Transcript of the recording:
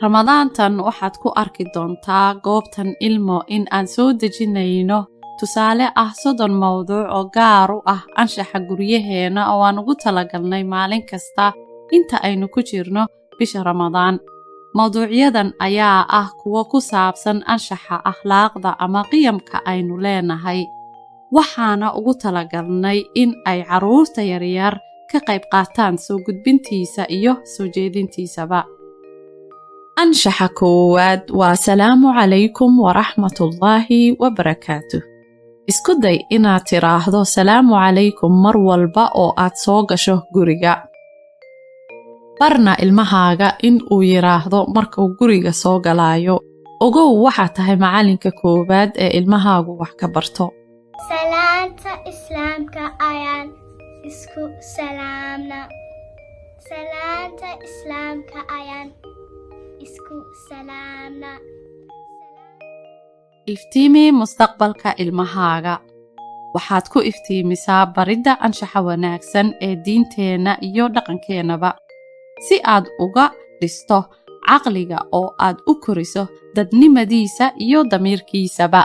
ramadaantan waxaad ku arki doontaa goobtan ilmo in aan soo dejinayno tusaale ah 30 mawduuc oo gaar u ah anshaxa guryaheena oo aan ugu talagalnay maalin kasta inta aynu ku jirno bisha Ramadaan. Mawduucyadan ayaa ah kuwa ku saabsan anshaxa akhlaaqda ama qiyamka aynu leenahay. Waxaana ugu talagalnay in ay caruurta yaryar ka qayb qaataan soo gudbintiisa iyo soo jeedintiisaba. anshaxa koowaad waa salaamu calaykum waraxmatullaahi wabarakaatuh. Isku day inaad tiraahdo salaamu calaykum mar walba oo aad soo gasho guriga. Barna ilmahaaga in uu yiraahdo markuu guriga soo galaayo. Ogow waxaa tahay macalinka koowaad ee ilmahaagu wax ka barto. Salaanta islaamka ayaan isku salaamna. Salaanta islaamka ayaan isku salaamna. Iftiimi mustaqbalka ilmahaaga. Waxaad ku iftiimisaa baridda anshaxa wanaagsan ee diinteena iyo dhaqankeenaba. Si aad uga dhisto caqliga oo aad u koriso dadnimadiisa iyo damiirkiisaba.